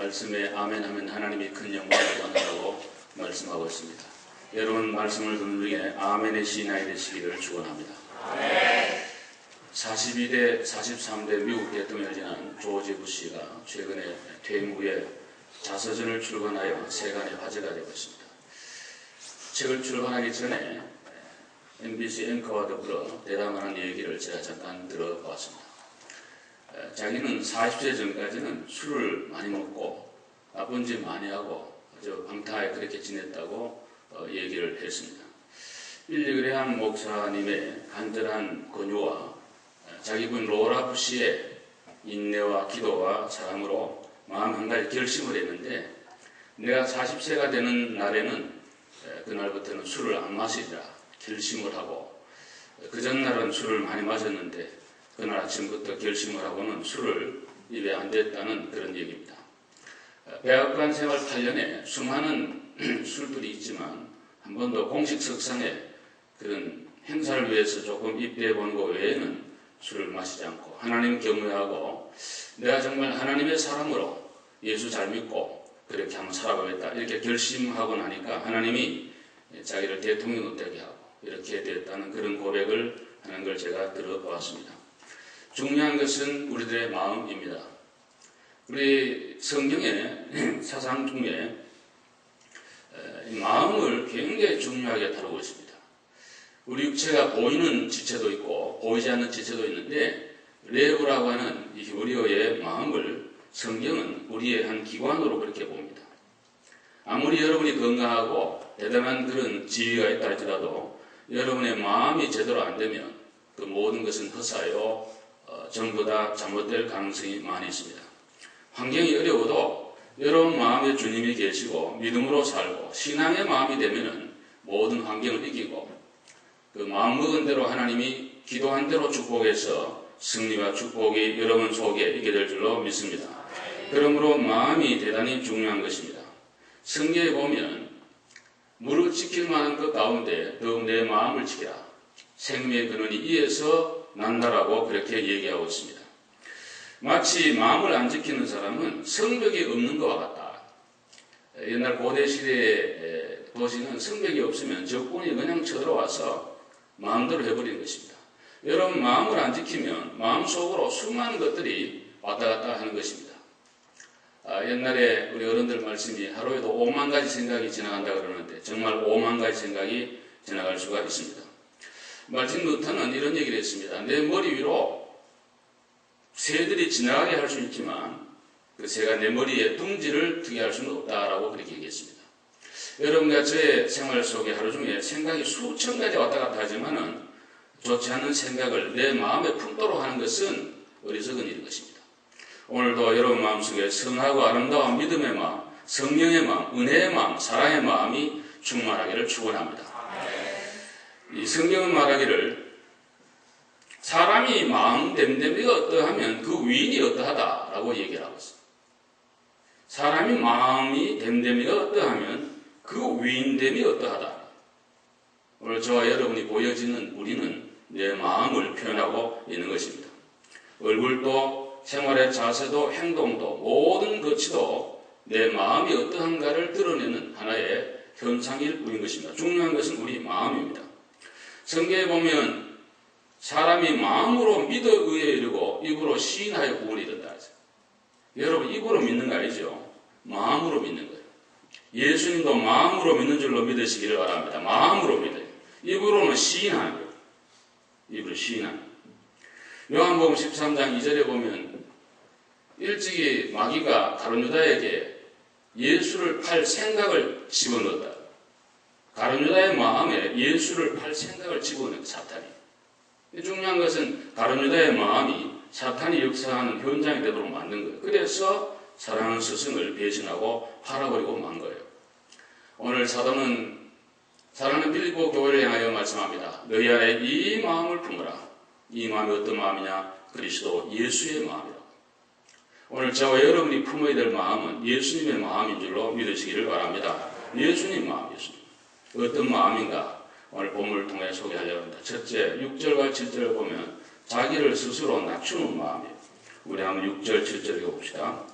말씀에 아멘하면 하나님이 큰 영광을 받는다고 말씀하고 있습니다. 여러분 말씀을 듣는 중에 아멘의 시인이 되시기를 축원합니다. 42대, 43대 미국 대통령을 지난 조지 부시가 최근에 퇴임 후에 자서전을 출간하여 세간의 화제가 되고 있습니다. 책을 출간하기 전에 MBC 앵커와 더불어 대담한 얘기를 제가 잠깐 들어보았습니다. 자기는 40세 전까지는 술을 많이 먹고 나쁜 짓 많이 하고 아주 방탕하게 그렇게 지냈다고 얘기를 했습니다. 빌리그레함 목사님의 간절한 권유와 자기 분 로라 부시의 인내와 기도와 사랑으로 마음 한 가지 결심을 했는데, 내가 40세가 되는 날에는 그날부터는 술을 안 마시리라 결심을 하고, 그 전날은 술을 많이 마셨는데 그날 아침부터 결심을 하고는 술을 입에 안 댔다는 그런 얘기입니다. 백악관 생활 8년에 수많은 술들이 있지만 한 번도 공식 석상에 그런 행사를 위해서 조금 입대해 보는 것 외에는 술을 마시지 않고 하나님 경외하고 내가 정말 하나님의 사람으로 예수 잘 믿고 그렇게 한번 살아보겠다 이렇게 결심하고 나니까 하나님이 자기를 대통령으로 되게 하고 이렇게 됐다는 그런 고백을 하는 걸 제가 들어보았습니다. 중요한 것은 우리들의 마음입니다. 우리 성경의 사상 중에 마음을 굉장히 중요하게 다루고 있습니다. 우리 육체가 보이는 지체도 있고 보이지 않는 지체도 있는데, 레브라고 하는 이 히브리어의 마음을 성경은 우리의 한 기관으로 그렇게 봅니다. 아무리 여러분이 건강하고 대단한 그런 지위가 있다 할지라도 여러분의 마음이 제대로 안 되면 그 모든 것은 허사요 전부 다 잘못될 가능성이 많이 있습니다. 환경이 어려워도 여러분 마음에 주님이 계시고 믿음으로 살고 신앙의 마음이 되면은 모든 환경을 이기고 그 마음먹은 대로 하나님이 기도한 대로 축복해서 승리와 축복이 여러분 속에 있게 될 줄로 믿습니다. 그러므로 마음이 대단히 중요한 것입니다. 성경에 보면 무릇 지킬 만한 것 가운데 더욱 내 마음을 지키라. 생명의 근원이 이에서 난다라고 그렇게 얘기하고 있습니다. 마치 마음을 안 지키는 사람은 성벽이 없는 것과 같다. 옛날 고대 시대의 도시는 성벽이 없으면 적군이 그냥 쳐들어와서 마음대로 해버리는 것입니다. 여러분 마음을 안 지키면 마음속으로 수많은 것들이 왔다 갔다 하는 것입니다. 옛날에 우리 어른들 말씀이 하루에도 5만 가지 생각이 지나간다 그러는데 정말 5만 가지 생각이 지나갈 수가 있습니다. 말틴 루터는 이런 얘기를 했습니다. 내 머리 위로 새들이 지나가게 할 수 있지만 그 새가 내 머리에 둥지를 트게 할 수는 없다라고 그렇게 얘기했습니다. 여러분과 저의 생활 속에 하루 중에 생각이 수천 가지 왔다 갔다 하지만은 좋지 않은 생각을 내 마음에 품도록 하는 것은 어리석은 일인 것입니다. 오늘도 여러분 마음속에 선하고 아름다운 믿음의 마음, 성령의 마음, 은혜의 마음, 사랑의 마음이 충만하기를 축원합니다. 이 성경은 말하기를 사람이 마음 됨됨이가 어떠하면 그 위인이 어떠하다라고 얘기를 하고 있습니다. 사람이 마음이 됨됨이가 어떠하면 그 위인됨이 어떠하다. 오늘 저와 여러분이 보여지는 우리는 내 마음을 표현하고 있는 것입니다. 얼굴도 생활의 자세도 행동도 모든 것이도 내 마음이 어떠한가를 드러내는 하나의 현상일 뿐인 것입니다. 중요한 것은 우리 마음입니다. 성경에 보면 사람이 마음으로 믿어 의에 이르고 입으로 시인하여 구원이 이른다. 여러분 입으로 믿는 거 아니죠? 마음으로 믿는 거예요. 예수님도 마음으로 믿는 줄로 믿으시기를 바랍니다. 마음으로 믿어요. 입으로는 시인하는 거예요. 입으로 시인하는 거예요. 요한복음 13장 2절에 보면 일찍이 마귀가 가룟 유다에게 예수를 팔 생각을 집어넣었다. 가룟 유다의 마음에 예수를 팔 생각을 집어넣은 사탄이. 중요한 것은 가룟 유다의 마음이 사탄이 역사하는 현장이 되도록 만든 거예요. 그래서 사랑하는 스승을 배신하고 팔아버리고 만 거예요. 오늘 사도는 사랑하는 빌립보 교회를 향하여 말씀합니다. 너희 안에 이 마음을 품으라. 이 마음이 어떤 마음이냐? 그리스도 예수의 마음이라고. 오늘 저와 여러분이 품어야 될 마음은 예수님의 마음인 줄로 믿으시기를 바랍니다. 예수님 마음, 예수님. 어떤 마음인가? 오늘 본문을 통해 소개하려고 합니다. 첫째, 6절과 7절을 보면 자기를 스스로 낮추는 마음이에요. 우리 한번 6절, 7절 읽어봅시다.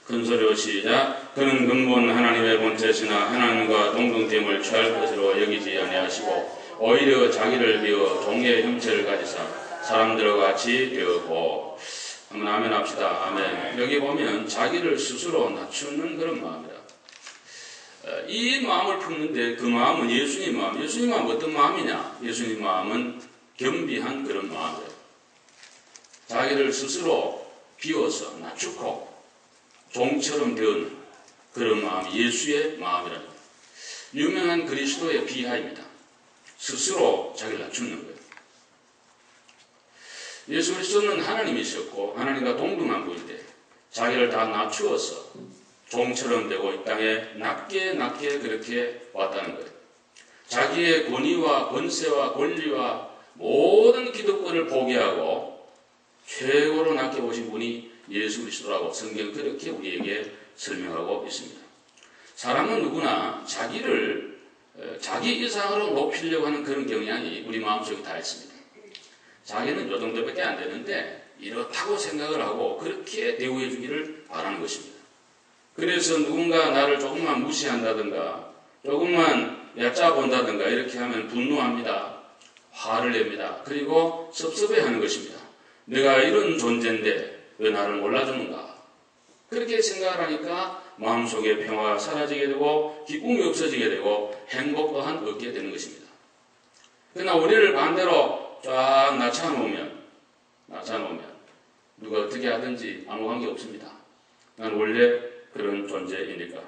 큰 소리로 시작. 그는 근본 하나님의 본체시나 하나님과 동등됨을 취할 것으로 여기지 아니하시고 오히려 자기를 비워 종의 형체를 가지사 사람들과 같이 되었고. 한번 아멘 합시다. 아멘. 여기 보면 자기를 스스로 낮추는 그런 마음이다. 이 마음을 품는데 그 마음은 예수님 마음. 예수님 마음은 어떤 마음이냐? 예수님 마음은 겸비한 그런 마음이에요. 자기를 스스로 비워서 낮추고 종처럼 되는 그런 마음이 예수의 마음이라는 거예요. 유명한 그리스도의 비하입니다. 스스로 자기를 낮추는 거예요. 예수 그리스도는 하나님이셨고 하나님과 동등한 분인데 자기를 다 낮추어서 종처럼 되고 이 땅에 낮게 그렇게 왔다는 거예요. 자기의 권위와 권세와 권리와 모든 기득권을 포기하고 최고로 낮게 오신 분이 예수 그리스도라고 성경 그렇게 우리에게 설명하고 있습니다. 사람은 누구나 자기를 자기 이상으로 높이려고 하는 그런 경향이 우리 마음속에 다 있습니다. 자기는 요 정도밖에 안 되는데 이렇다고 생각을 하고 그렇게 대우해 주기를 바라는 것입니다. 그래서 누군가 나를 조금만 무시한다든가 조금만 얕잡아 본다든가 이렇게 하면 분노합니다. 화를 냅니다. 그리고 섭섭해하는 것입니다. 내가 이런 존재인데 왜 나를 몰라주는가? 그렇게 생각을 하니까 마음속에 평화가 사라지게 되고 기쁨이 없어지게 되고 행복 또한 없게 되는 것입니다. 그러나 우리를 반대로 쫙 낮춰놓으면 누가 어떻게 하든지 아무 관계 없습니다. 난 원래 그런 존재이니까.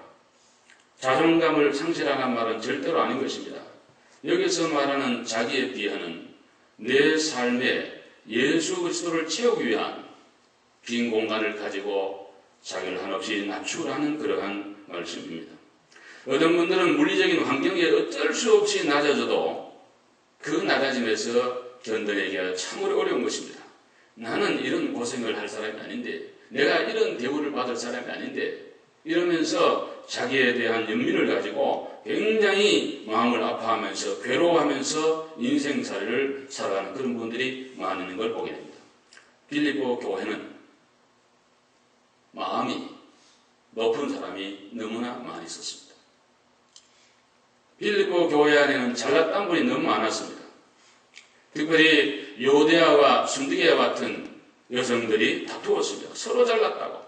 자존감을 상실하는 말은 절대로 아닌 것입니다. 여기서 말하는 자기에 비하는 내 삶에 예수 그리스도를 채우기 위한 빈 공간을 가지고 자기를 한없이 낮추라는 그러한 말씀입니다. 어떤 분들은 물리적인 환경에 어쩔 수 없이 낮아져도 그 낮아짐에서 견뎌내기가 참으로 어려운 것입니다. 나는 이런 고생을 할 사람이 아닌데 내가 이런 대우를 받을 사람이 아닌데 이러면서 자기에 대한 연민을 가지고 굉장히 마음을 아파하면서 괴로워하면서 인생살이를 살아가는 그런 분들이 많은 걸 보게 됩니다. 빌립보 교회는 마음이 높은 사람이 너무나 많이 있었습니다. 빌립보 교회 안에는 잘났던 분이 너무 많았습니다. 특별히 요데아와 순디게와 같은 여성들이 다투었습니다. 서로 잘났다고.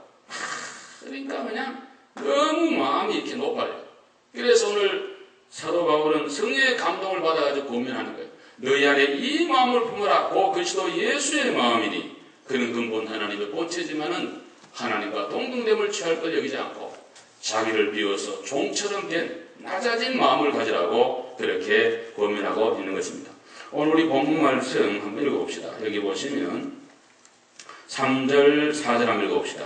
그러니까 그냥 너무 마음이 이렇게 높아요. 그래서 오늘 사도 바울은 성령의 감동을 받아가지고 고민하는 거예요. 너희 안에 이 마음을 품어라. 고 그리스도 예수의 마음이니 그는 근본 하나님의 본체지만은 하나님과 동등됨을 취할 걸 여기지 않고 자기를 비워서 종처럼 된 낮아진 마음을 가지라고 그렇게 고민하고 있는 것입니다. 오늘 우리 본문 말씀 한번 읽어봅시다. 여기 보시면 3절 4절 한번 읽어봅시다.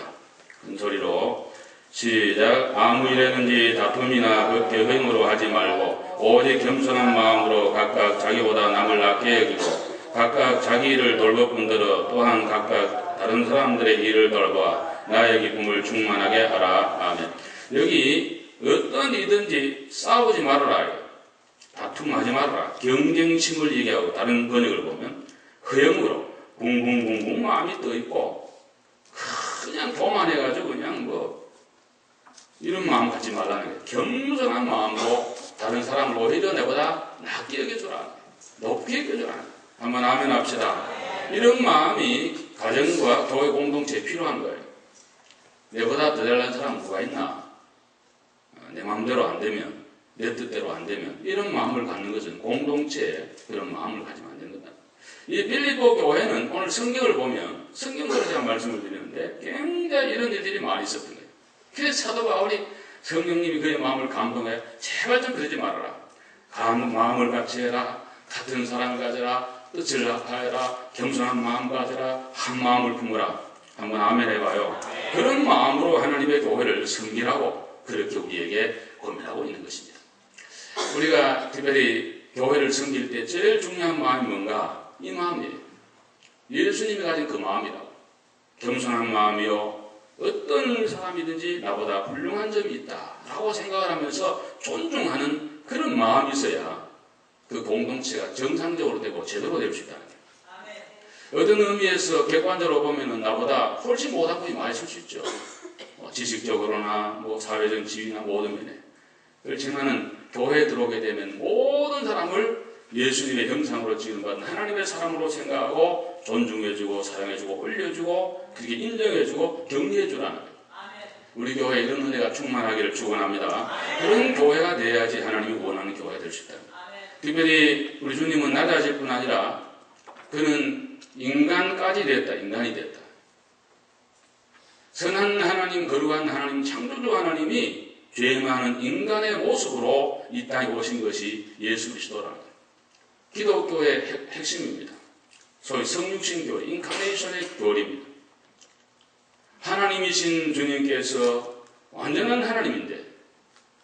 큰 소리로 시작. 아무 일에든지 다툼이나 흑대행으로 하지 말고 오직 겸손한 마음으로 각각 자기보다 남을 낮게 여기고 각각 자기 일을 돌보뿐더러 또한 각각 다른 사람들의 일을 돌봐 나의 기쁨을 충만하게 하라. 아멘. 여기 어떤 일이든지 싸우지 말아라. 다툼하지 말아라. 경쟁심을 얘기하고 다른 번역을 보면 허영으로 붕붕붕붕 마음이 떠있고 그냥 교만해가지고 그냥 뭐 이런 마음 갖지 말라는 거예요. 겸손한 마음으로 다른 사람을 오히려 내보다 낮게 여겨주라. 높게 여겨주라. 한번 아멘 합시다. 이런 마음이 가정과 교회 공동체에 필요한 거예요. 내보다 더 잘난 사람 누가 있나? 내 마음대로 안 되면 내 뜻대로 안 되면 이런 마음을 갖는 것은 공동체에 그런 마음을 가지면 안 되는 거다. 이 빌립보 교회는 오늘 성경을 보면 성경대로 제가 말씀을 드리는데 굉장히 이런 일들이 많이 있었던 거예요. 그래서 사도 바울이 성령님이 그의 마음을 감동해 제발 좀 그러지 말아라. 마음을 같이 해라. 같은 사랑을 가져라. 뜻을 합하여라. 겸손한 마음 가져라. 한 마음을 품어라. 한번 아멘 해봐요. 그런 마음으로 하나님의 교회를 섬기라고 그렇게 우리에게 고민하고 있는 것입니다. 우리가 특별히 교회를 섬길 때 제일 중요한 마음이 뭔가? 이 마음이에요. 예수님이 가진 그 마음이라고. 겸손한 마음이요. 어떤 사람이든지 나보다 훌륭한 점이 있다라고 생각을 하면서 존중하는 그런 마음이 있어야 그 공동체가 정상적으로 되고 제대로 될 수 있다는 거예요. 어떤 의미에서 객관적으로 보면은 나보다 훨씬 못한 분이 많이 있을 수 있죠. 지식적으로나 뭐 사회적 지위나 모든 면에. 그렇지만은 교회에 들어오게 되면 모든 사람을 예수님의 형상으로 지음받은 하나님의 사람으로 생각하고 존중해주고 사랑해주고 올려주고 그렇게 인정해주고 격려해주라는 거예요. 우리 교회에 이런 은혜가 충만하기를 축원합니다. 그런 교회가 돼야지 하나님이 원하는 교회가 될 수 있다. 특별히 우리 주님은 낮아질 뿐 아니라 그는 인간까지 됐다. 인간이 됐다. 선한 하나님, 거룩한 하나님, 창조주 하나님이 죄 많은 인간의 모습으로 이 땅에 오신 것이 예수 그리스도라는 거예요. 기독교의 핵심입니다. 소위 성육신교, 인카네이션의 교리입니다. 하나님이신 주님께서 완전한 하나님인데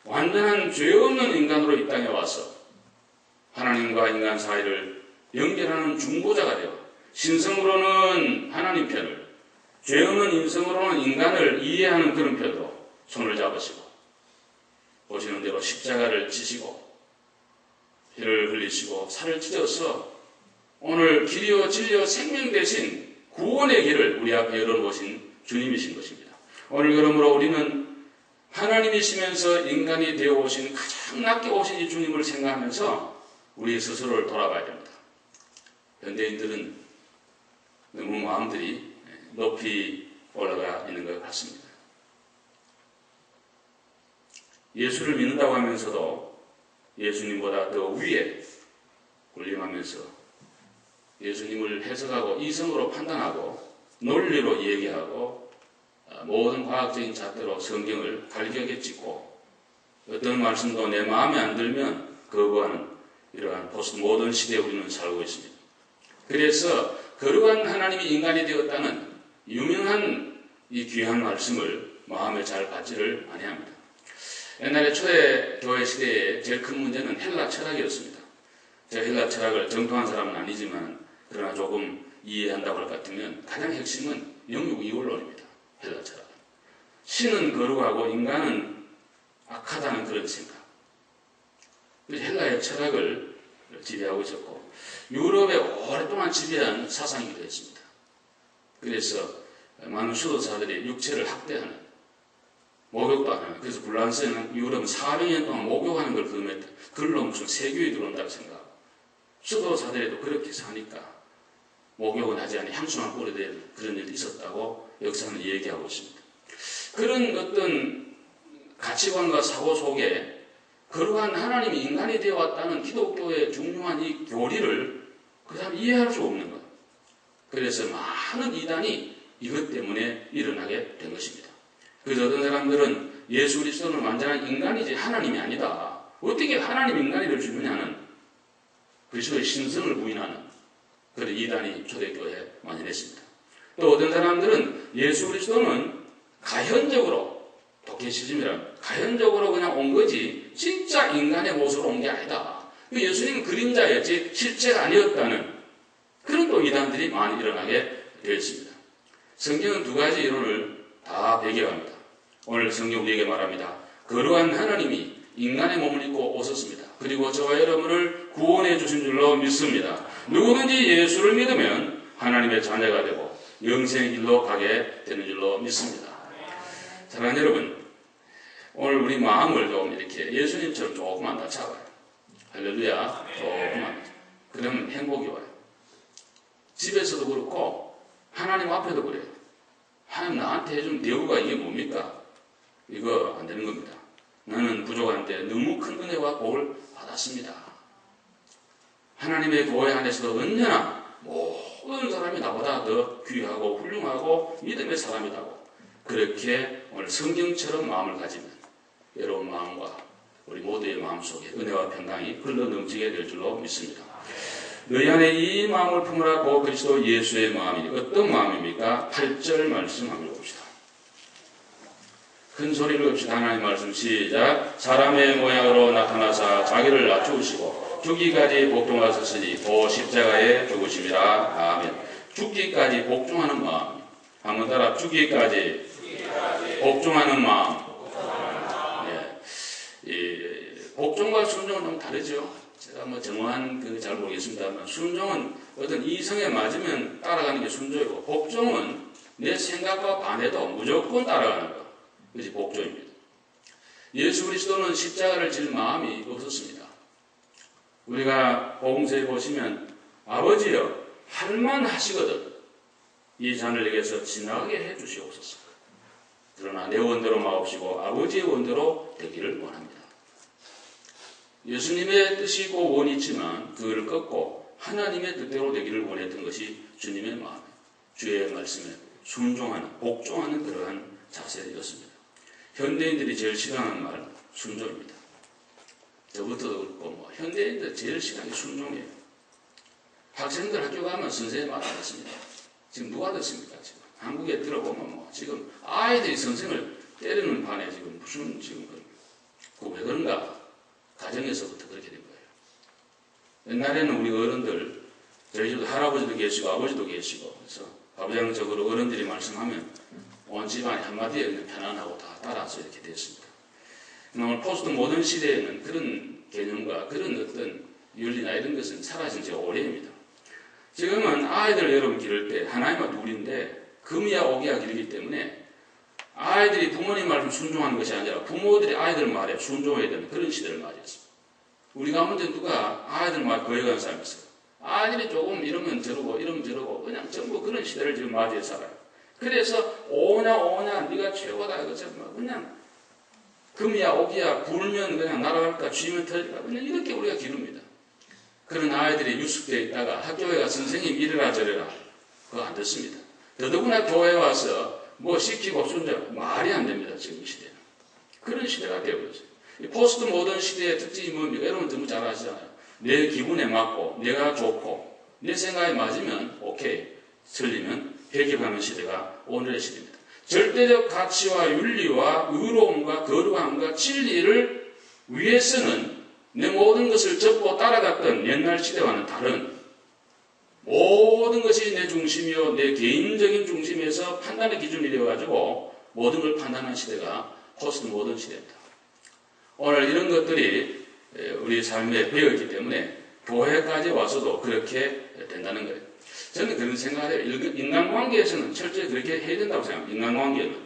완전한 죄 없는 인간으로 이 땅에 와서 하나님과 인간 사이를 연결하는 중보자가 되어 신성으로는 하나님 편을 죄 없는 인성으로는 인간을 이해하는 그런 편으로 손을 잡으시고 보시는 대로 십자가를 지시고 피를 흘리시고 살을 찢어서 오늘 길이요 진리요 생명 대신 구원의 길을 우리 앞에 열어놓으신 주님이신 것입니다. 오늘 그러므로 우리는 하나님이시면서 인간이 되어 오신 가장 낮게 오신 이 주님을 생각하면서 우리 스스로를 돌아봐야 됩니다. 현대인들은 너무 마음들이 높이 올라가 있는 것 같습니다. 예수를 믿는다고 하면서도 예수님보다 더 위에 군림하면서 예수님을 해석하고 이성으로 판단하고 논리로 얘기하고 모든 과학적인 잣대로 성경을 갈격에 찍고 어떤 말씀도 내 마음에 안 들면 거부하는 이러한 포스트 모던 시대에 우리는 살고 있습니다. 그래서 거룩한 하나님이 인간이 되었다는 유명한 이 귀한 말씀을 마음에 잘 받지를 아니합니다. 옛날에 초대 교회 시대에 제일 큰 문제는 헬라 철학이었습니다. 제가 헬라 철학을 정통한 사람은 아니지만 그러나 조금 이해한다고 할 것 같으면 가장 핵심은 영육 이원론입니다. 헬라 철학. 신은 거룩하고 인간은 악하다는 그런 생각. 헬라의 철학을 지배하고 있었고 유럽에 오랫동안 지배한 사상이기도 했습니다. 그래서 많은 수도사들이 육체를 학대하는 목욕도 안 하는 그래서 불란서에는 유럽은 400년 동안 목욕하는 걸 금했다. 그걸로 무슨 세균이 들어온다고 생각하고 수도사들에도 그렇게 사니까 목욕은 하지 않아 향수만 뿌려대는 그런 일이 있었다고 역사는 얘기하고 있습니다. 그런 어떤 가치관과 사고 속에 거룩한 하나님이 인간이 되어 왔다는 기독교의 중요한 이 교리를 그 사람 이해할 수 없는 거예요. 그래서 많은 이단이 이것 때문에 일어나게 된 것입니다. 그래서 어떤 사람들은 예수 그리스도는 완전한 인간이지 하나님이 아니다. 어떻게 하나님 인간이 될 수 있느냐는 그리스도의 신성을 부인하는 그런 이단이 초대교회에 만연했습니다. 또 어떤 사람들은 예수 그리스도는 가현적으로 독해시즘이란 가현적으로 그냥 온 거지 진짜 인간의 모습으로 온 게 아니다. 예수님은 그림자였지 실제가 아니었다는 그런 또 이단들이 많이 일어나게 되었습니다. 성경은 두 가지 이론을 다 배경합니다. 오늘 성경 우리에게 말합니다. 거룩한 하나님이 인간의 몸을 입고 오셨습니다. 그리고 저와 여러분을 구원해 주신 줄로 믿습니다. 누구든지 예수를 믿으면 하나님의 자녀가 되고 영생의 길로 가게 되는 줄로 믿습니다. 사랑하는 여러분, 오늘 우리 마음을 좀 이렇게 예수님처럼 조금만 더 잡아요. 할렐루야. 조금만. 그러면 행복이 와요. 집에서도 그렇고 하나님 앞에도 그래요. 하나님 나한테 해준 대우가 이게 뭡니까? 이거 안 되는 겁니다. 나는 부족한데 너무 큰 은혜와 복을 받았습니다. 하나님의 교회 안에서도 언제나 모든 사람이 나보다 더 귀하고 훌륭하고 믿음의 사람이라고 그렇게 오늘 성경처럼 마음을 가지면 여러분 마음과 우리 모두의 마음속에 은혜와 평강이 흘러 넘치게 될 줄로 믿습니다. 너희 안에 이 마음을 품으라고 그리스도 예수의 마음이 어떤 마음입니까? 8절 말씀 한번 읽어봅시다. 큰 소리로 읽읍시다. 하나님 말씀 시작. 사람의 모양으로 나타나사 자기를 낮추시고 죽기까지 복종하셨으니 또 십자가에 죽으심이라. 아멘. 죽기까지 복종하는 마음. 한번 따라 죽기까지 복종하는 마음. 네. 복종과 순종은 좀 다르죠. 제가 뭐 정확한 잘 모르겠습니다만 순종은 어떤 이성에 맞으면 따라가는 게 순종이고 복종은 내 생각과 반해도 무조건 따라가는 거. 그것이 복종입니다. 예수 그리스도는 십자가를 질 마음이 없었습니다. 우리가 복음서에 보시면 아버지여 할만하시거든 이 잔을 내게서 지나가게 해주시옵소서. 그러나 내 원대로 마옵시고 아버지의 원대로 되기를 원합니다. 예수님의 뜻이고 원이 있지만 그를 꺾고 하나님의 뜻대로 되기를 원했던 것이 주님의 마음에 주의 말씀에 순종하는 복종하는 그러한 자세였습니다. 현대인들이 제일 싫어하는 말 순종입니다. 저부터도 그렇고 현대인들 제일 싫어하는 게 순종이에요. 학생들 학교 가면 선생님 말 안 듣습니다. 지금 누가 듣습니까? 지금 한국에 들어보면 지금 아이들이 선생을 때리는 판에 지금 무슨 지금 왜 그런가? 가정에서부터 그렇게 된 거예요. 옛날에는 우리 어른들 저희 집도 할아버지도 계시고 아버지도 계시고 그래서 가부장적으로 어른들이 말씀하면 온 집안이 한마디에 그냥 편안하고 다 따라서 이렇게 됐습니다. 오늘 포스트 모던 시대에는 그런 개념과 그런 어떤 윤리나 이런 것은 사라진 지 오래입니다. 지금은 아이들 여러분 기를 때 하나님과 둘인데 금이야 오기야 기르기 때문에 아이들이 부모님 말씀 순종하는 것이 아니라 부모들이 아이들 말에 순종해야 되는 그런 시대를 맞이했습니다. 우리 가운데 누가 아이들 말 거역하는 사람이 있어요. 아이들이 조금 이러면 저러고 이러면 저러고 그냥 전부 그런 시대를 지금 맞이해 살아요. 그래서 오냐 네가 최고다 이것처럼 그냥 금이야 오기야 불면 그냥 날아갈까 쥐면 터질까 그냥 이렇게 우리가 기릅니다. 그런 아이들이 유숙되어 있다가 학교에 가 선생님 이래라 저래라 그거 안 듣습니다. 더더구나 교회에 와서 뭐 시키고 순종 말이 안 됩니다. 지금 이 시대는. 그런 시대가 되어버렸어요. 이 포스트 모던 시대의 특징이 뭡니까? 여러분 너무 잘 아시잖아요. 내 기분에 맞고 내가 좋고 내 생각에 맞으면 오케이 틀리면 배격하는 시대가 오늘의 시대입니다. 절대적 가치와 윤리와 의로움과 거룩함과 진리를 위해서는 내 모든 것을 접고 따라갔던 옛날 시대와는 다른 모든 것이 내 중심이요 내 개인적인 중심에서 판단의 기준이 되어가지고 모든 걸 판단하는 시대가 포스트 모던 시대입니다. 오늘 이런 것들이 우리 삶에 배어있기 때문에 교회까지 와서도 그렇게 된다는 거예요. 저는 그런 생각을 해요. 인간관계에서는 철저히 그렇게 해야 된다고 생각합니다. 인간관계는.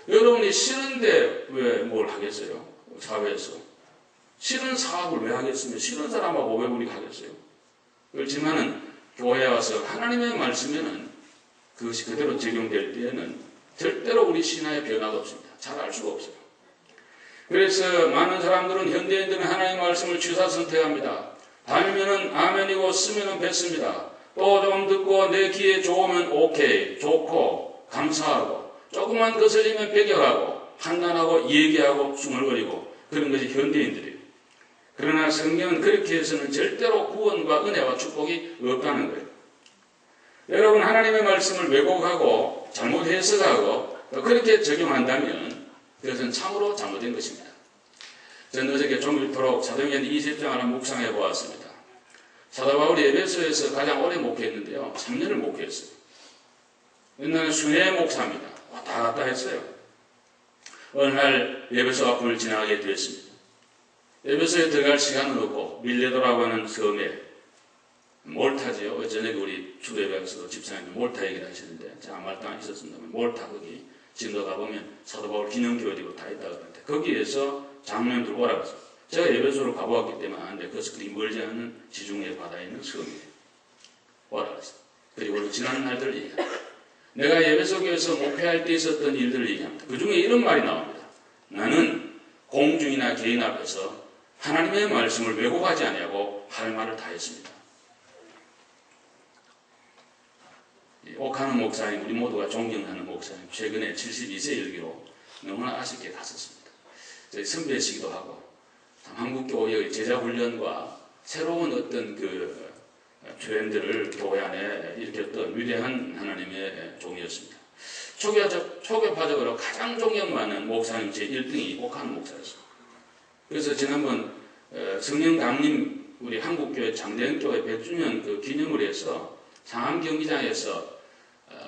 여러분이 싫은데 왜 뭘 하겠어요? 사회에서. 싫은 사업을 왜 하겠으며 싫은 사람하고 왜 우리가 하겠어요? 그렇지만은 교회에 와서 하나님의 말씀에는 그것이 그대로 적용될 때에는 절대로 우리 신화에 변화가 없습니다. 잘 알 수가 없어요. 그래서 많은 사람들은 현대인들은 하나님의 말씀을 취사 선택합니다. 달면은 아멘이고 쓰면은 뱉습니다. 또 좀 듣고 내 귀에 좋으면 오케이, 좋고 감사하고 조금만 거슬리면 배격하고 판단하고 얘기하고 중얼거리고 그런 것이 현대인들이에요. 그러나 성경은 그렇게 해서는 절대로 구원과 은혜와 축복이 없다는 거예요. 여러분 하나님의 말씀을 왜곡하고 잘못 해석하고 그렇게 적용한다면 그것은 참으로 잘못된 것입니다. 저는 어저께 종일토록 사도행전 20장 하나 묵상해 보았습니다. 사도 바울이 에베소에서 가장 오래 목회했는데요. 3년을 목회했어요. 옛날에 순회 목사입니다. 왔다 갔다 했어요. 어느 날 에베소 앞을 지나가게 되었습니다. 에베소에 들어갈 시간은 없고 밀레도라고 하는 섬에 몰타지요. 저녁에 우리 주례배에서도 집사님이 몰타 얘기를 하시는데 제가 말당 있었습니다만 몰타 거기 지금 가보면 사도 바울 기념교회도 다 있다고 하는데 거기에서 장로님들 오라고 했어요. 제가 에베소를 가보았기 때문에 아는데 그것은 그리 멀지 않은 지중해 바다에 있는 섬이에요. 오라고 했어요. 그리고 지난 날들 얘기합니다. 내가 에베소 교회에서 목회할 때 있었던 일들을 얘기합니다. 그 중에 이런 말이 나옵니다. 나는 공중이나 개인 앞에서 하나님의 말씀을 왜곡하지 아니하고 할 말을 다 했습니다. 옥하는 목사님, 우리 모두가 존경하는 목사님, 최근에 72세 일기로 너무나 아쉽게 갔었습니다. 저희 선배시기도 하고, 한국교회의 제자훈련과 새로운 어떤 그 트렌드를 교회 안에 일으켰던 위대한 하나님의 종이었습니다. 초교파적으로 가장 존경받는 목사님 제 1등이 옥하는 목사였습니다. 그래서 지난번 성령 강림 우리 한국교회 장대현교회 100주년 그 기념을 해서 상암 경기장에서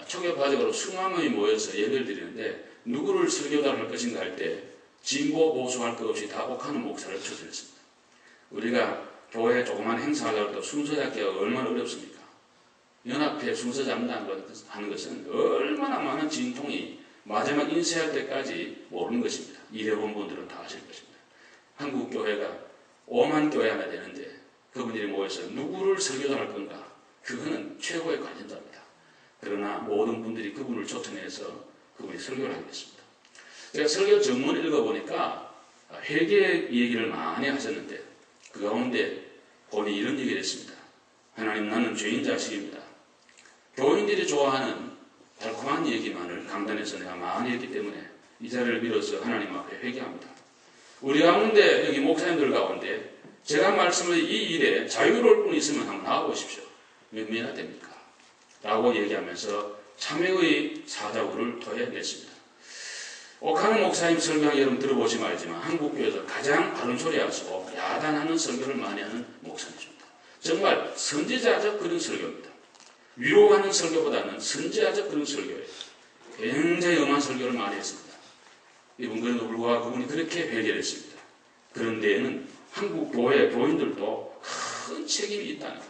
초교파적으로 수만 명이 모여서 예배를 드리는데 누구를 설교자를 할 것인가 할 때 진보 보수할 것 없이 다 옥하는 목사를 초청했습니다. 우리가 교회 조그만 행사하려고 해도 순서 잡기가 얼마나 어렵습니까? 연합회 순서 잡는다는 하는 것은 얼마나 많은 진통이 마지막 인쇄할 때까지 모르는 것입니다. 일해본 분들은 다 아실 것입니다. 한국 교회가 5만 교회 하나 되는데 그분들이 모여서 누구를 설교할 건가? 그거는 최고의 관심사입니다. 그러나 모든 분들이 그분을 초청해서 그분이 설교를 하겠습니다. 제가 설교 전문을 읽어보니까 회개 얘기를 많이 하셨는데 그 가운데 본인이 이런 얘기를 했습니다. 하나님, 나는 죄인 자식입니다. 교인들이 좋아하는 달콤한 얘기만을 강단에서 내가 많이 했기 때문에 이 자리를 빌어서 하나님 앞에 회개합니다. 우리 가운데 여기 목사님들 가운데 제가 말씀을 이 일에 자유로울 뿐 있으면 한번 나와보십시오. 몇 명이나 됩니까? 라고 얘기하면서 참회의 사자구를 토해냈습니다. 옥하는 목사님 설교 여러분 들어보시면 알지만 한국교회에서 가장 바른 소리 하시고 야단하는 설교를 많이 하는 목사님입니다. 정말 선지자적 그런 설교입니다. 위로하는 설교보다는 선지자적 그런 설교예요. 굉장히 엄한 설교를 많이 했습니다. 이분 그래도 불구하고 그분이 그렇게 회개했습니다. 그런 데에는 한국 교회 교인들도 큰 책임이 있다는 거예요.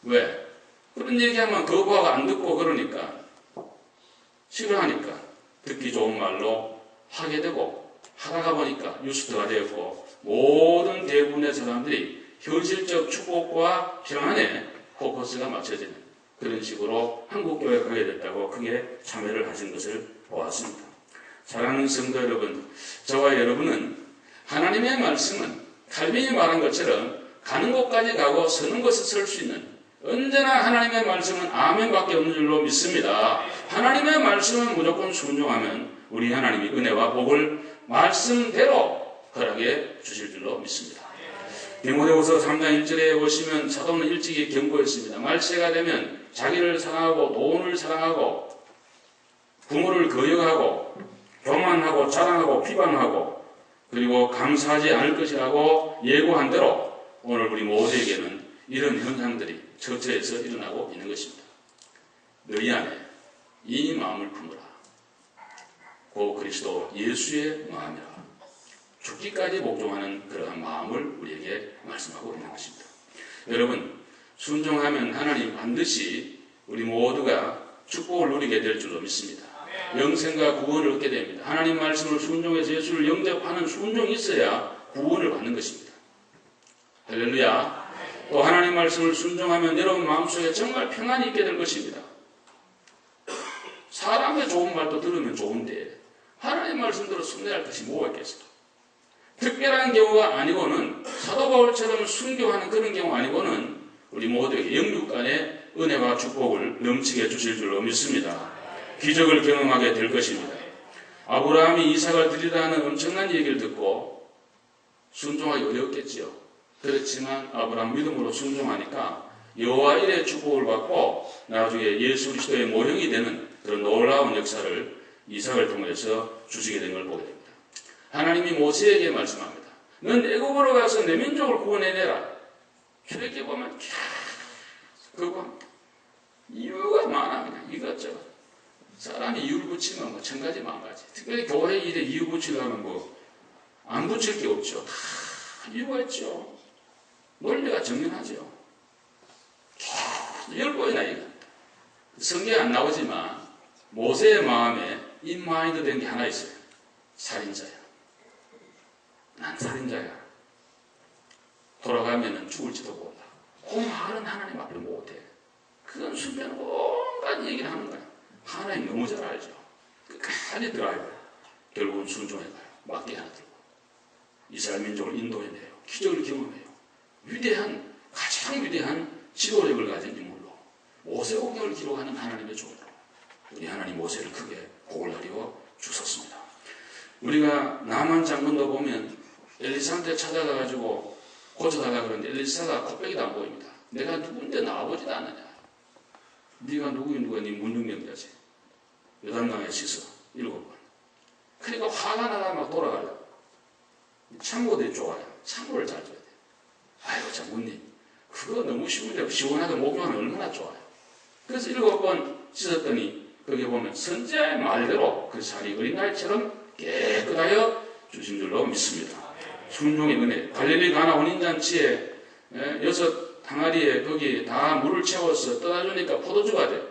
왜? 그런 얘기하면 거부하고 안 듣고 그러니까 싫어하니까 듣기 좋은 말로 하게 되고 하다가 보니까 뉴스가 되었고 모든 대부분의 사람들이 현실적 축복과 평안에 포커스가 맞춰지는 그런 식으로 한국교회가 가게 됐다고 크게 참여를 하신 것을 보았습니다. 사랑하는 성도 여러분, 저와 여러분은 하나님의 말씀은 칼빈이 말한 것처럼 가는 곳까지 가고 서는 곳에 설 수 있는 언제나 하나님의 말씀은 아멘밖에 없는 줄로 믿습니다. 하나님의 말씀은 무조건 순종하면 우리 하나님이 은혜와 복을 말씀대로 허락해 주실 줄로 믿습니다. 디모데후서 3장 1절에 보시면 사도는 일찍이 경고했습니다. 말세가 되면 자기를 사랑하고 돈을 사랑하고 부모를 거역하고 교만하고 자랑하고 비방하고 그리고 감사하지 않을 것이라고 예고한 대로 오늘 우리 모두에게는 이런 현상들이 처처에서 일어나고 있는 것입니다. 너희 안에 이 마음을 품으라. 고 그리스도 예수의 마음이라. 죽기까지 복종하는 그러한 마음을 우리에게 말씀하고 있는 것입니다. 여러분, 순종하면 하나님 반드시 우리 모두가 축복을 누리게 될 줄로 믿습니다. 영생과 구원을 얻게 됩니다. 하나님 말씀을 순종해서 예수를 영접하는 순종이 있어야 구원을 받는 것입니다. 할렐루야. 또 하나님 말씀을 순종하면 여러분 마음속에 정말 평안이 있게 될 것입니다. 사람의 좋은 말도 들으면 좋은데 하나님 말씀대로 순례할 것이 뭐가 있겠어요? 특별한 경우가 아니고는 사도 바울처럼 순교하는 그런 경우 아니고는 우리 모두에게 영육 간의 은혜와 축복을 넘치게 주실 줄로 믿습니다. 기적을 경험하게 될 것입니다. 아브라함이 이삭을 드리라는 엄청난 얘기를 듣고 순종하기 어려웠겠지요. 그렇지만 아브라함 믿음으로 순종하니까 여호와 일의 축복을 받고 나중에 예수 그리스도의 모형이 되는 그런 놀라운 역사를 이삭을 통해서 주시게 된 걸 보게 됩니다. 하나님이 모세에게 말씀합니다. 넌 애굽으로 가서 내 민족을 구원해내라. 이렇게 보면 그거 이유가 많아. 그냥 이것저것 사람이 이유를 붙이면 뭐 천가지 만가지. 특별히 교회 일에 이유 붙이려면 안 붙일 게 없죠. 다 이유가 있죠. 논리가 정연하죠. 10번이나 얘기합니다. 성경에 안 나오지만 모세의 마음에 인마인드 된 게 하나 있어요. 살인자야. 난 살인자야. 돌아가면 죽을지도 몰라. 그 말은 하나님 앞에 못해. 그건 수면 온갖 얘기를 하는 거야. 하나님 너무 잘 알죠. 끝까지 들어가요. 결국은 순종해가요. 막대 하나 들고. 이스라엘 민족을 인도해내요. 기적을 경험해요. 가장 위대한 지도력을 가진 인물로 모세오경을 기록하는 하나님의 종으로 우리 하나님 모세를 크게 복을 가리워 주셨습니다. 우리가 나만 장군도 보면 엘리사한테 찾아가가지고 고쳐달라 그러는데 엘리사가 코빼기도 안 보입니다. 내가 누군데 나와보지도 않느냐. 네가 누구야 네 문둥병자지. 요단강에 씻어 7번. 그러니까 화가 나가 막 돌아가려. 참고도 좋아요. 참고를 잘 줘야 돼. 아이고 장군님 그거 너무 쉬운데 시원하게 목욕하면 얼마나 좋아요. 그래서 7번 씻었더니 거기에 보면 선지자의 말대로 그 살이 어린아이처럼 깨끗하여 주신 줄로 믿습니다. 순종의 은혜. 갈릴리 가나 혼인잔치에 6 항아리에 거기 다 물을 채워서 떠다주니까 포도주가 돼.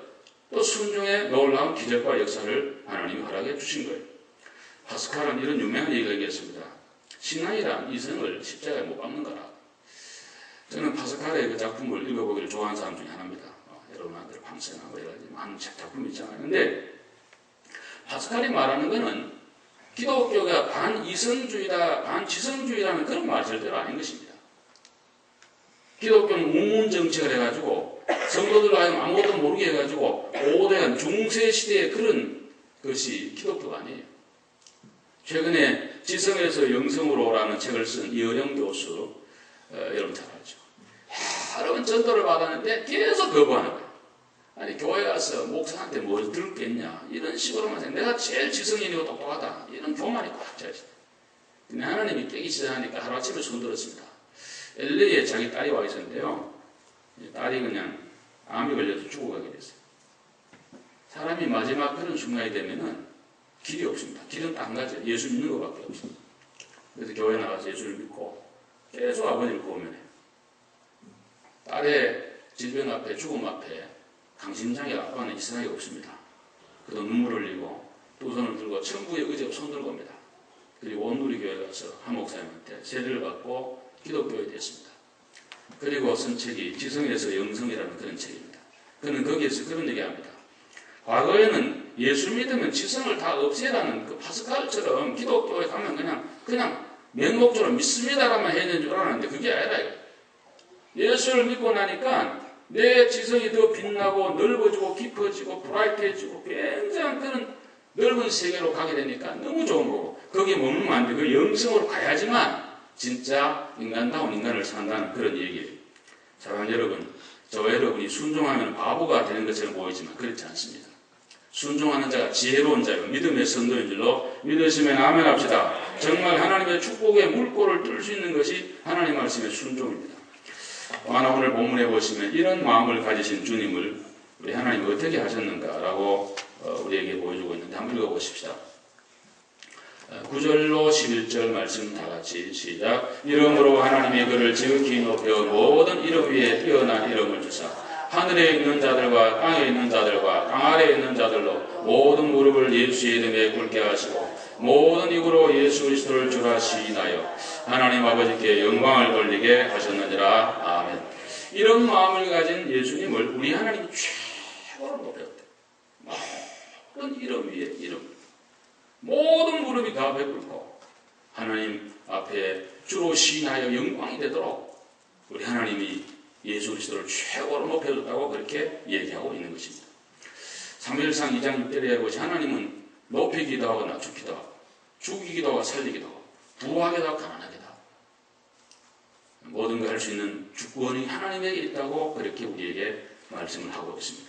또 순종의 놀라운 기적과 역사를 하나님이 허락해 주신 거예요. 파스칼은 이런 유명한 얘기를 얘기했습니다. 신앙이란 이성을 십자가에 못 박는 거라. 저는 파스칼의 그 작품을 읽어보기를 좋아하는 사람 중에 하나입니다. 여러분한테 방세나 뭐 이런 많은 작품이 있잖아요. 근데 파스칼이 말하는 거는 기독교가 반이성주의다, 반지성주의라는 그런 말 절대로 아닌 것입니다. 기독교는 우문정책을 해가지고 성도들로 하여금 아무것도 모르게 해가지고 오대한 중세시대의 그런 것이 기독교가 아니에요. 최근에 지성에서 영성으로라는 책을 쓴 이어령 교수, 여러분 잘 알죠. 여러 번 전도를 받았는데 계속 거부하는 거예요. 아니 교회 가서 목사한테 뭘 들었겠냐 이런 식으로만 생각. 내가 제일 지성인이고 똑똑하다 이런 교만이 꽉 차있어요. 근데 하나님이 깨기 시작하니까 하루아침에 손 들었습니다. LA에 자기 딸이 와 있었는데요. 딸이 그냥 암이 걸려서 죽어가게 됐어요. 사람이 마지막 그런 순간이 되면은 길이 없습니다. 길은 딱 한 가지, 예수 믿는 것밖에 없어요. 그래서 교회 나가서 예수를 믿고 계속 아버지를 고민해요. 딸의 질병 앞에, 죽음 앞에 강심장애 아빠는 이 세상에 없습니다. 그도 눈물을 흘리고 두 손을 들고 천국의 의지로 손 들고 옵니다. 그리고 온누리교회 가서 한 목사님한테 세례를 받고 기독교에 됐습니다. 그리고 쓴 책이 지성에서 영성이라는 그런 책입니다. 그는 거기에서 그런 얘기합니다. 과거에는 예수 믿으면 지성을 다 없애라는 그 파스칼처럼 기독교에 가면 그냥 맹목적으로 믿습니다라만 해야 되는 줄 알았는데 그게 아니라 이거. 예수를 믿고 나니까 내 지성이 더 빛나고 넓어지고 깊어지고 브라이트해지고 굉장한 그런 넓은 세계로 가게 되니까 너무 좋은 거고 거기에 머물면 안 돼. 그 영성으로 가야지만 진짜 인간다운 인간을 산다는 그런 얘기예요. 사랑하는 여러분, 저와 여러분이 순종하면 바보가 되는 것처럼 보이지만 그렇지 않습니다. 순종하는 자가 지혜로운 자요 믿음의 선도인 줄로 믿으시면 아멘 합시다. 정말 하나님의 축복의 물꼬를 뚫을 수 있는 것이 하나님 말씀의 순종입니다. 하나 오늘 본문에 보시면 이런 마음을 가지신 주님을 우리 하나님이 어떻게 하셨는가라고 우리에게 보여주고 있는데 한번 읽어보십시다. 9절로 11절 말씀 다같이 시작. 이름으로 하나님이 그를 지극히 높여 모든 이름 위에 뛰어난 이름을 주사 하늘에 있는 자들과 땅에 있는 자들과 땅 아래에 있는 자들로 모든 무릎을 예수의 이름에 꿇게 하시고 모든 입으로 예수 그리스도를 주라시나요 하나님 아버지께 영광을 돌리게 하셨느니라. 아멘. 이런 마음을 가진 예수님을 우리 하나님이 최고로 높였대. 모든 이름 위에 이름, 모든 무릎이 다 베풀고 하나님 앞에 주로 시인하여 영광이 되도록 우리 하나님이 예수 그리스도를 최고로 높여줬다고 그렇게 얘기하고 있는 것입니다. 사무엘상 2장 6절에 보시 하나님은 높이기도 하고 낮추기도 하고 죽이기도 하고 살리기도 하고 부하기도 하고 가난하기도 하고 모든 걸 할 수 있는 주권이 하나님에게 있다고 그렇게 우리에게 말씀을 하고 있습니다.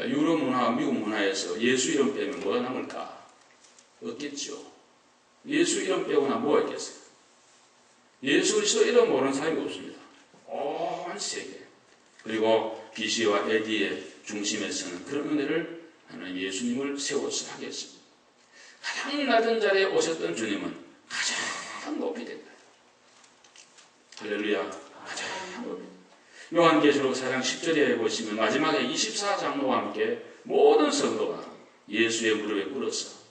유럽 문화, 미국 문화에서 예수 이름 빼면 뭐가 남을까? 없겠죠. 예수 이름 빼고나 뭐가 있겠어요? 예수 그리스도 이름 모르는 사람이 없습니다. 온 세계. 그리고 BC와 AD의 중심에서는 그런 은혜를 하나님 예수님을 세워서 하겠습니다. 가장 낮은 자리에 오셨던 주님은 가장 높이 된다. 할렐루야. 가장 높이. 요한계시록 4장 10절에 보시면 마지막에 24장로와 함께 모든 성도가 예수의 무릎에 꿇어서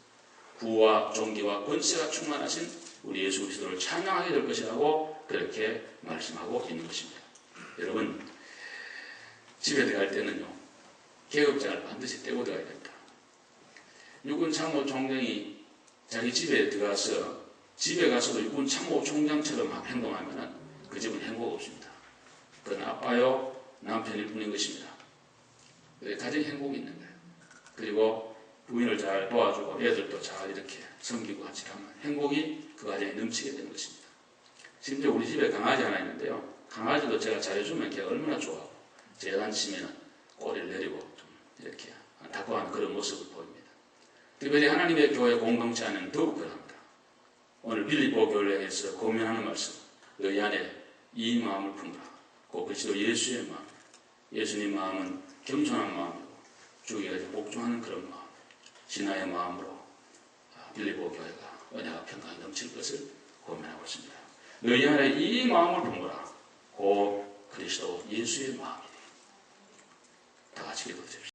구와 존귀와 권세가 충만하신 우리 예수 그리스도를 찬양하게 될 것이라고 그렇게 말씀하고 있는 것입니다. 여러분, 집에 들어갈 때는요, 계급장을 반드시 떼고 들어가야 됩니다. 육군 참모총장이 자기 집에 들어가서 집에 가서도 육군 참모총장처럼 행동하면 그 집은 행복 없습니다. 그건 아빠요, 남편일 뿐인 것입니다. 가정에 행복이 있는 거예요. 그리고 부인을 잘 도와주고 애들도 잘 이렇게 섬기고 같이 하면 행복이 그 가정에 넘치게 되는 것입니다. 심지어 우리 집에 강아지 하나 있는데요. 강아지도 제가 잘해주면 걔가 얼마나 좋아하고 재단 치면 꼬리를 내리고 좀 이렇게 안타까워하는 그런 모습을 보입니다. 특별히 하나님의 교회 공동체 안에는 더욱 그럽니다. 오늘 빌립보 교회를 해서 고민하는 말씀, 너희 안에 이 마음을 품으라. 곧 그리스도 예수의 마음, 예수님 마음은 겸손한 마음이고 주기가 복종하는 그런 마음, 신하의 마음으로 빌립보 교회가 은혜와 평강이 넘칠 것을 고민하고 있습니다. 너희 안에 이 마음을 품으라. 곧 그리스도 예수의 마음이니. 다 같이 기도드립시다.